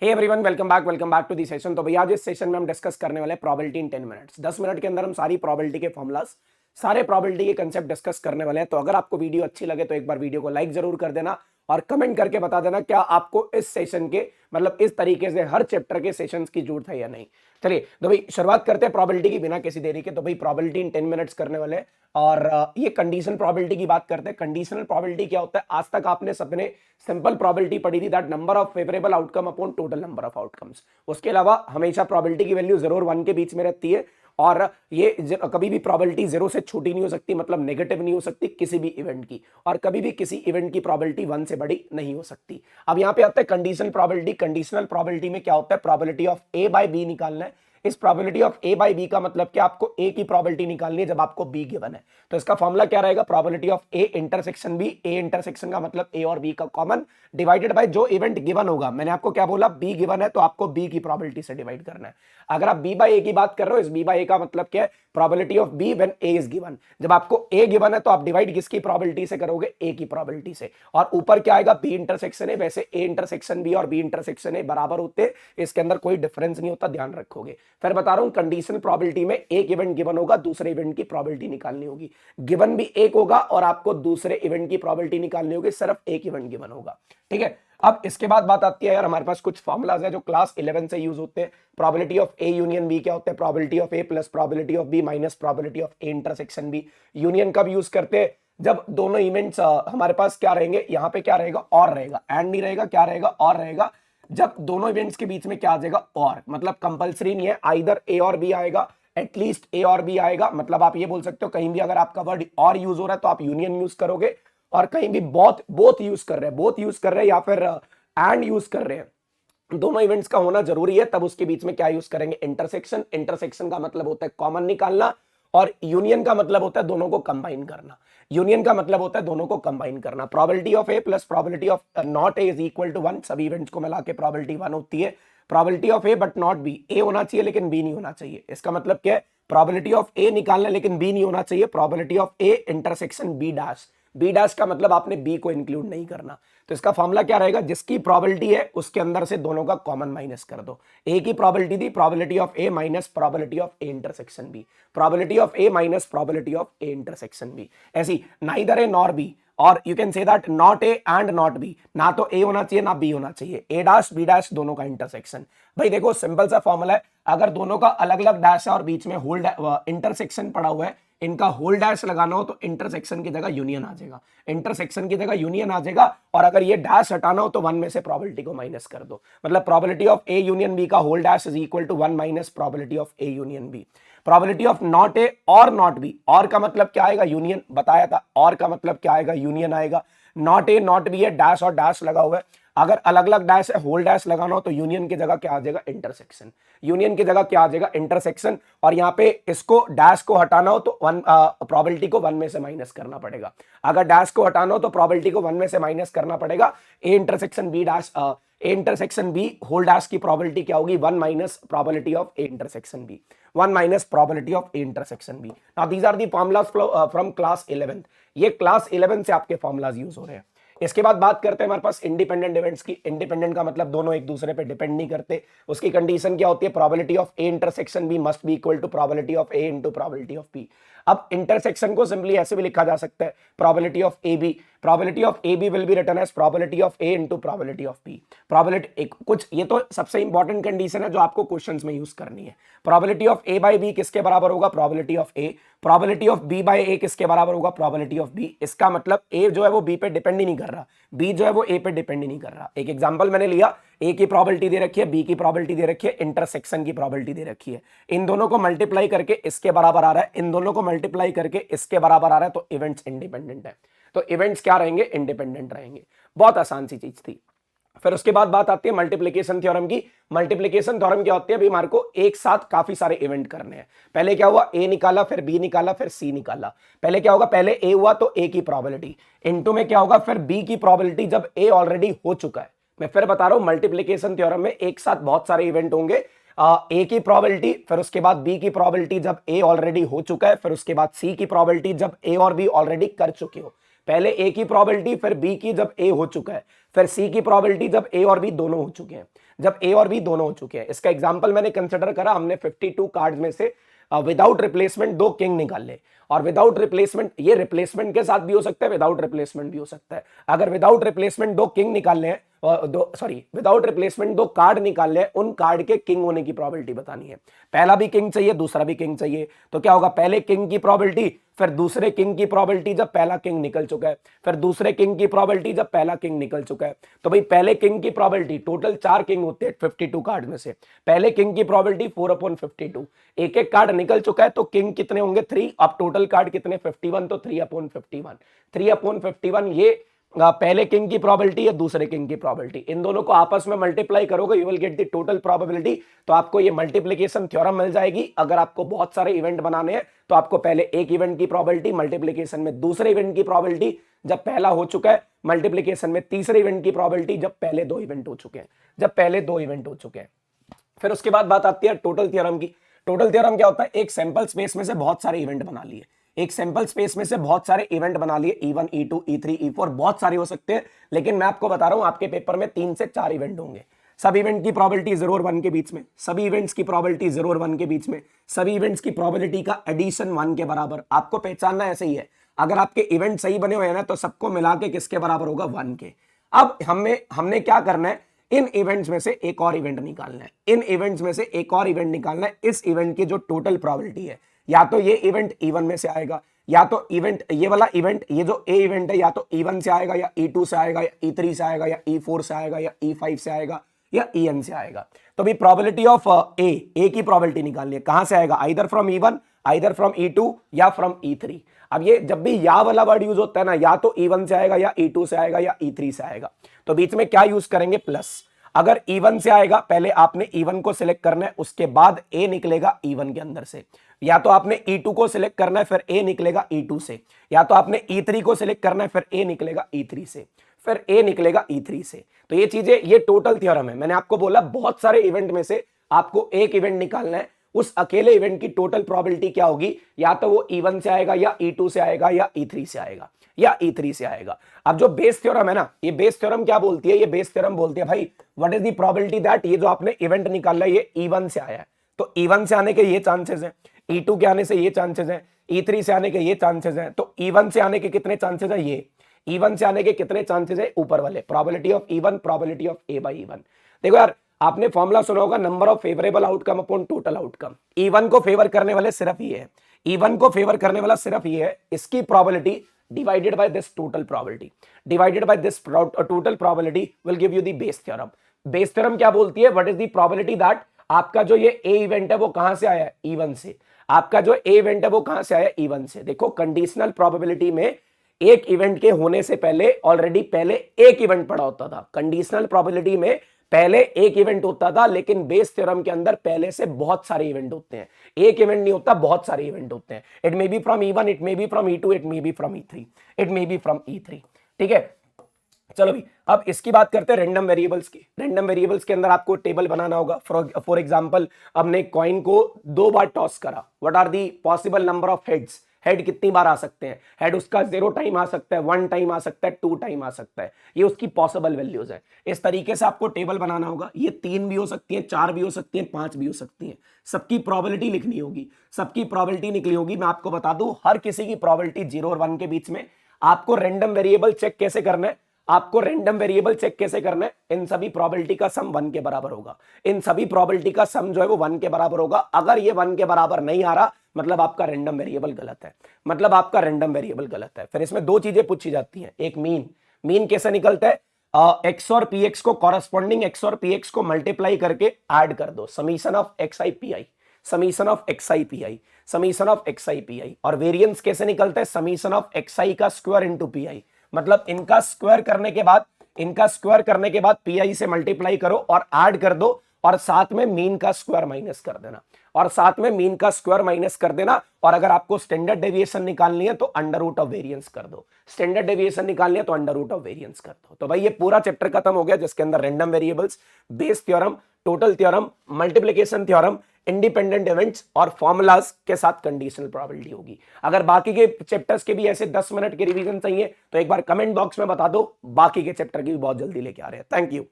Hey everyone, welcome back to the session. तो भैया आज इस सेशन में हम डिस्कस करने वाले हैं प्रोबेबिलिटी इन 10 मिनट्स। 10 मिनट के अंदर हम सारी प्रोबेबिलिटी के फॉर्मुलास, सारे प्रोबेबिलिटी के कंसेप्ट डिस्कस करने वाले हैं। तो अगर आपको वीडियो अच्छी लगे तो एक बार वीडियो को लाइक जरूर कर देना और कमेंट करके बता देना क्या आपको इस सेशन के मतलब इस तरीके से हर चैप्टर के सेशंस की जरूरत है या नहीं। चलिए तो भाई शुरुआत करते हैं प्रोबेबिलिटी की बिना किसी देरी के। तो भाई प्रोबेबिलिटी इन 10 मिनट्स करने वाले हैं और ये कंडीशनल प्रोबेबिलिटी की बात करते हैं। कंडीशनल प्रोबेबिलिटी क्या होता है? आज तक आपने सबने सिंपल प्रोबेबिलिटी पढ़ी थी, that number of favourable outcome upon total number of outcomes. उसके अलावा हमेशा प्रोबेबिलिटी की वैल्यू 0 और 1 के बीच में रहती है और ये कभी भी प्रोबेबिलिटी 0 से छोटी नहीं हो सकती, मतलब नेगेटिव नहीं हो सकती किसी भी इवेंट की, और कभी भी किसी इवेंट की प्रोबेबिलिटी 1 से बड़ी नहीं हो सकती। अब यहाँ पे आता है कंडीशनल प्रोबेबिलिटी। कंडीशनल प्रोबेबिलिटी में क्या होता है? Probability of A by B निकालना है। इस probability of A by B का मतलब क्या? आपको ए की प्रोबेबिलिटी निकालनी है जब आपको बी गिवन है। तो इसका फॉर्मूला क्या रहेगा? Probability of A intersection B. A intersection का मतलब ए और बी का कॉमन डिवाइडेड बाय जो इवेंट गिवन होगा। मैंने आपको क्या बोला? बी गिवन है तो आपको बी की प्रोबेबिलिटी से डिवाइड करना है। अगर आप बी बाय ए की बात कर रहे हो, इस बी बाय ए का मतलब क्या है? Probability of B when A is given. जब आपको ए गिवन है तो आप डिवाइड किसकी प्रोबेबिलिटी से करोगे? ए की प्रोबेबिलिटी से। और ऊपर क्या आएगा? बी इंटरसेक्शन है। वैसे ए इंटरसेक्शन बी और बी इंटरसेक्शन ए बराबर होते हैं, इसके अंदर कोई डिफरेंस नहीं होता, ध्यान रखोगे। फिर बता रहा हूं कंडीशनल प्रोबेबिलिटी में एक इवेंट गिवन होगा, दूसरे इवेंट की प्रोबेबिलिटी निकालनी होगी। गिवन भी एक होगा और आपको दूसरे इवेंट की प्रोबेबिलिटी निकालनी होगी, सिर्फ एक इवेंट गिवन होगा। ठीक है, अब इसके बाद बात आती है यार, हमारे पास कुछ फॉर्मुलाज है जो क्लास 11 से यूज होते हैं। Probability of A union B क्या होता है? Probability of A plus probability of B minus probability of A intersection B. Union कब यूज करते हैं? जब दोनों इवेंट्स हमारे पास क्या रहेंगे, यहाँ पे क्या रहेगा? और रहेगा, एंड नहीं रहेगा, क्या रहेगा? और रहेगा। जब दोनों इवेंट्स के बीच में क्या आ जाएगा? और, मतलब कंपलसरी नहीं है, आइदर ए और बी आएगा, एटलीस्ट ए और बी आएगा। मतलब आप ये बोल सकते हो कहीं भी अगर आपका वर्ड और यूज हो रहा है तो आप यूनियन यूज करोगे, और कहीं भी बोथ यूज कर रहे हैं या फिर एंड यूज कर रहे हैं, दोनों इवेंट्स का होना जरूरी है, तब उसके बीच में क्या यूज करेंगे? इंटरसेक्शन। इंटरसेक्शन का मतलब होता है कॉमन निकालना, और यूनियन का मतलब होता है दोनों को कंबाइन करना। यूनियन का मतलब होता है दोनों को कंबाइन करना। Probability of A plus probability of not A is equal to 1। सभी इवेंट्स को मिला के प्रोबेबिलिटी 1 होती है। Probability of A but not B. A होना चाहिए लेकिन बी नहीं होना चाहिए। इसका मतलब क्या है? प्रोबेबिलिटी ऑफ ए निकालना लेकिन बी नहीं होना चाहिए। Probability of A intersection B dash. B dash का मतलब आपने बी को इंक्लूड नहीं करना। तो इसका फॉर्मूला क्या रहेगा? जिसकी प्रोबेबिलिटी है उसके अंदर से दोनों का कॉमन माइनस कर दो। ए की प्रोबेबिलिटी थी probability of A minus probability of A intersection B. Probability of A minus probability of A intersection B. ऐसी नाइदर ए नॉर बी, और you can say that not A and not B. ना तो ए होना चाहिए ना B होना चाहिए। ए dash B dash दोनों का इंटरसेक्शन। भाई देखो सिंपल सा फॉर्मूला है, अगर दोनों का अलग अलग डैश है और बीच में होल इंटरसेक्शन पड़ा हुआ है, इनका होल डैश लगाना हो तो इंटरसेक्शन की जगह यूनियन आ जाएगा। इंटरसेक्शन की जगह यूनियन आ जाएगा, और अगर ये डैश हटाना हो तो 1 में से प्रोबेबिलिटी को माइनस कर दो। मतलब probability of A union B का whole dash is equal to 1 minus probability of A union B. Probability of not A और नॉट बी। और का मतलब क्या आएगा? यूनियन। बताया था और का मतलब क्या आएगा? यूनियन आएगा। नॉट ए नॉट बी है, डैश और डैश लगा हुआ है। अगर अलग अलग डैश है, होल डैश लगाना हो तो यूनियन की जगह क्या आ जाएगा? इंटरसेक्शन। यूनियन की जगह क्या आ जाएगा? इंटरसेक्शन। और यहाँ पे इसको डैश को हटाना हो तो प्रोबेबिलिटी को 1 में से माइनस करना पड़ेगा। अगर डैश को हटाना हो तो प्रोबेबिलिटी को 1 में से माइनस करना पड़ेगा। A intersection B dash A intersection B whole dash की प्रोबेबिलिटी क्या होगी? 1 minus probability of A intersection B. 1 minus probability of A intersection B. Now these are the formulas from class 11। ये class 11 से आपके formulas use हो रहे हैं। इसके बाद बात करते हैं हमारे पास इंडिपेंडेंट इवेंट्स की। इंडिपेंडेंट का मतलब दोनों एक दूसरे पे डिपेंड नहीं करते। उसकी कंडीशन क्या होती है? Probability of A intersection B must be equal to probability of A into probability of B. अब इंटरसेक्शन को सिंपली ऐसे भी लिखा जा सकता है, probability of A B. Probability of A B will be written as probability of A into probability of B. Probability एक कुछ, ये तो सबसे इंपॉर्टेंट कंडीशन है जो आपको क्वेश्चंस में यूज करनी है। Probability of A by B किसके बराबर होगा? Probability of A. Probability of B by A किसके बराबर होगा? Probability of B. इसका मतलब ए जो है वो बी पे डिपेंड ही नहीं कर रहा, बी जो है वो ए पे डिपेंड ही नहीं कर रहा। एक एग्जांपल मैंने लिया, ए की प्रोबेबिलिटी दे रखी है, बी की प्रोबेबिलिटी दे रखी है, इंटरसेक्शन की प्रोबेबिलिटी दे रखी है। इन दोनों को मल्टीप्लाई करके इसके बराबर आ रहा है, इन दोनों को मल्टीप्लाई करके इसके बराबर आ रहा है, तो इवेंट्स इंडिपेंडेंट है। तो इवेंट्स क्या रहेंगे? इंडिपेंडेंट रहेंगे। बहुत आसान सी चीज थी। फिर उसके बाद बात आती है मल्टीप्लिकेशन थ्योरम की। मल्टीप्लिकेशन थ्योरम क्या होती है? अभी हमारे को एक साथ काफी सारे इवेंट करने हैं। पहले क्या हुआ? ए निकाला, फिर बी निकाला, फिर सी निकाला। पहले क्या होगा? पहले ए हुआ तो ए की प्रोबेबिलिटी इनटू में क्या होगा? फिर बी की प्रोबेबिलिटी जब ए ऑलरेडी हो चुका है। मैं फिर बता रहा हूं, मल्टीप्लिकेशन थ्योरम में एक साथ बहुत सारे इवेंट होंगे। ए की प्रोबेबिलिटी, फिर उसके बाद बी की प्रोबेबिलिटी जब ए ऑलरेडी हो चुका है, फिर उसके बाद सी की प्रोबेबिलिटी जब ए और बी ऑलरेडी कर चुके हो। पहले ए की प्रोबेबिलिटी, फिर बी की जब ए हो चुका है, फिर सी की प्रोबेबिलिटी जब ए और बी दोनों हो चुके हैं। जब ए और बी दोनों हो चुके हैं। इसका एग्जांपल मैंने कंसिडर करा, हमने 52 कार्ड्स में से विदाउट रिप्लेसमेंट 2 किंग निकाल ले, और विदाउट रिप्लेसमेंट, ये रिप्लेसमेंट के साथ भी हो सकता है, विदाउट रिप्लेसमेंट भी हो सकता है। अगर विदाउट रिप्लेसमेंट 2 किंग निकाल ले, विदाउट रिप्लेसमेंट 2 कार्ड निकाल ले, उन कार्ड के किंग होने की प्रोबेबिलिटी बतानी है। पहला भी किंग चाहिए, दूसरा भी किंग चाहिए, तो क्या होगा, पहले किंग की प्रोबेबिलिटी, फिर दूसरे किंग की प्रोबेबिलिटी जब पहला किंग निकल चुका है, फिर दूसरे किंग की प्रोबेबिलिटी जब पहला किंग निकल चुका है। तो भाई पहले किंग की प्रोबेबिलिटी, टोटल 4 किंग होते हैं 52 कार्ड में से, पहले किंग की प्रोबेबिलिटी 4/52, एक एक कार्ड निकल चुका है तो किंग कितने होंगे 3, अब टोटल कार्ड कितने 51, तो 3/51, 3/51 ये पहले किंग की प्रोबेबिलिटी या दूसरे किंग की प्रोबेबिलिटी, इन दोनों को आपस में मल्टीप्लाई करोगे, you will get the total probability. तो आपको ये मल्टीप्लिकेशन थ्योरम मिल जाएगी। अगर आपको बहुत सारे इवेंट बनाने हैं तो आपको पहले एक इवेंट की प्रोबेबिलिटी, मल्टीप्लिकेशन में दूसरे इवेंट की प्रोबेबिलिटी जब पहला हो चुका है, मल्टीप्लिकेशन में तीसरे इवेंट की प्रोबेबिलिटी जब पहले 2 इवेंट हो चुके हैं, जब पहले 2 इवेंट हो चुके हैं। फिर उसके बाद बात आती है टोटल थ्योरम की। टोटल थ्योरम क्या होता है, एक सैंपल स्पेस में से बहुत सारे इवेंट बना लिए, एक सैंपल स्पेस में से बहुत सारे इवेंट बना लिए, E1 E2 E3 E4 बहुत सारे हो सकते हैं, लेकिन मैं आपको बता रहा हूं आपके पेपर में 3 से 4 इवेंट होंगे। सब इवेंट की प्रोबेबिलिटी 0 और 1 के बीच में, सभी इवेंट्स की प्रोबेबिलिटी 0 और 1 के बीच में, सभी इवेंट्स की प्रोबेबिलिटी का एडिशन 1 के बराबर। आपको पहचानना ऐसे ही है, अगर आपके इवेंट सही बने हुए हैं ना तो सबको मिला के किसके बराबर होगा, 1 के। अब हमने क्या करना है, इन इवेंट्स में से एक और इवेंट निकालना है, इन इवेंट्स में से एक और इवेंट निकालना है। इस इवेंट की जो टोटल प्रोबेबिलिटी है, या तो ये इवेंट E1 में से आएगा, या तो इवेंट, ये वाला इवेंट, ये जो ए इवेंट है, या तो E1 से आएगा, या E2 से आएगा, या E3 से आएगा, या E4 से आएगा, या E5 से आएगा, या EN से आएगा। तो भी प्रोबेबिलिटी ऑफ ए की प्रोबेबिलिटी निकालनी है, कहां से आएगा, either from E1, either from E2 या फ्रॉम E3। अब ये जब भी या वाला वर्ड यूज होता है ना, या तो E1 से आएगा, या E2 से आएगा, या E3 से आएगा, तो बीच में क्या यूज करेंगे, प्लस। अगर E1 से आएगा, पहले आपने E1 को सिलेक्ट करना है, उसके बाद A निकलेगा E1 के अंदर से, या तो आपने E2 को सिलेक्ट करना है, फिर A निकलेगा E2 से, या तो आपने E3 को सिलेक्ट करना है, फिर A निकलेगा E3 से, फिर A निकलेगा E3 से। तो ये चीजें, ये टोटल थ्योरम है। मैंने आपको बोला बहुत सारे इवेंट में से आपको एक इवेंट निकालना है, उस अकेले इवेंट की टोटल प्रोबेबिलिटी क्या होगी, या तो वो E1 से आएगा, या E2 से आएगा, या E3 से आएगा, या E3 से आएगा। अब जो बेस थ्योरम है ना, ये बेस थ्योरम क्या बोलती है, ये बेस थ्योरम बोलती है भाई what is the probability that ये जो आपने इवेंट निकाला है ये E1 से आया है, तो E1 से आने के ये चांसेस हैं, E2 के आने से ये चांसेस हैं, E3 से आने के ये चांसेस हैं, तो E1 से आने के कितने चांसेस हैं, ये E1 से आने के कितने चांसेस है, ऊपर वाले, probability of E1, probability of A by E1। देखो यार, आपने फॉर्मूला सुना होगा, number of favourable outcome upon total outcome. E1 को फेवर करने वाले सिर्फ ये है, E1 को फेवर करने वाला सिर्फ ये है, इसकी probability divided by this total probability, divided by this total probability will give you the base theorem। base theorem क्या बोलती है, what is the probability that आपका जो ये A इवेंट है वो कहां से आया है, E1 से। आपका जो A इवेंट है वो कहां से आया है, E1 से। देखो कंडीशनल प्रोबेबिलिटी में एक इवेंट के होने से पहले ऑलरेडी पहले एक इवेंट पड़ा होता था। कंडीशनल प्रोबेबिलिटी में पहले एक इवेंट होता था, लेकिन बेस थ्योरम के अंदर पहले से बहुत सारे इवेंट होते हैं। एक इवेंट नहीं होता, बहुत सारे इवेंट होते हैं। It may be from E1, it may be from E2, it may be from E3, it may be from E3। ठीक है, चलो भी अब इसकी बात करते हैं रैंडम वेरिएबल्स की। रैंडम वेरिएबल्स के अंदर आपको टेबल बनाना होगा। फॉर एग्जांपल, हमने कॉइन को 2 बार टॉस करा, what are the possible number of heads, head कितनी बार आ सकते हैं, हेड उसका 0 टाइम आ सकता है, 1 टाइम आ सकता है, 2 टाइम आ सकता है, ये उसकी पॉसिबल वैल्यूज है। इस तरीके से आपको टेबल बनाना होगा। ये 3 भी हो सकती है, 4 भी हो सकती है, 5 भी हो सकती है। सबकी प्रोबेबिलिटी लिखनी होगी, सबकी प्रोबेबिलिटी निकली होगी। मैं आपको बता दूं, हर किसी की प्रोबेबिलिटी 0 और 1 के बीच में। आपको रैंडम वेरिएबल चेक कैसे करना है, आपको रैंडम वेरिएबल चेक कैसे करना है, इन सभी प्रोबेबिलिटी का सम 1 के बराबर होगा। इन सभी प्रोबेबिलिटी का सम जो है वो 1 के बराबर होगा। अगर ये 1 के बराबर नहीं आ रहा, मतलब आपका रैंडम वेरिएबल गलत है, मतलब आपका रैंडम वेरिएबल गलत है। फिर इसमें 2 चीजें पूछी जाती हैं, एक मीन। मीन कैसे निकलता है, एक्स और पी एक्स को कॉरेस्पॉन्डिंग एक्स और पी एक्स को मल्टीप्लाई करके ऐड कर दो, summation of x I P I, summation of x I P I, summation of x I P I. और वेरिएंस कैसे निकलता है, समीशन ऑफ एक्स आई का स्क्वायर इंटू पी आई, मतलब इनका स्क्वायर करने के बाद, इनका स्क्वायर करने के बाद पी आई से मल्टीप्लाई करो और ऐड कर दो, और साथ में मीन का स्क्वायर माइनस कर देना, और साथ में मीन का स्क्वायर माइनस कर देना। और अगर आपको स्टैंडर्ड डेविएशन निकालनी है तो अंडर रूट ऑफ वेरिएंस कर दो, स्टैंडर्ड डेविएशन निकालनी है तो अंडर रूट ऑफ वेरिएंस कर दो। तो भाई ये पूरा चैप्टर खत्म हो गया, जिसके अंदर random variables, Bayes theorem, total theorem, multiplication theorem, independent events और फॉर्मूलाज के साथ कंडीशनल प्रोबेबिलिटी होगी। अगर बाकी के चैप्टर्स के भी ऐसे 10 मिनट के रिवीजन चाहिए तो एक बार कमेंट बॉक्स में बता दो, बाकी के चैप्टर की भी बहुत जल्दी लेके आ रहे हैं। Thank you.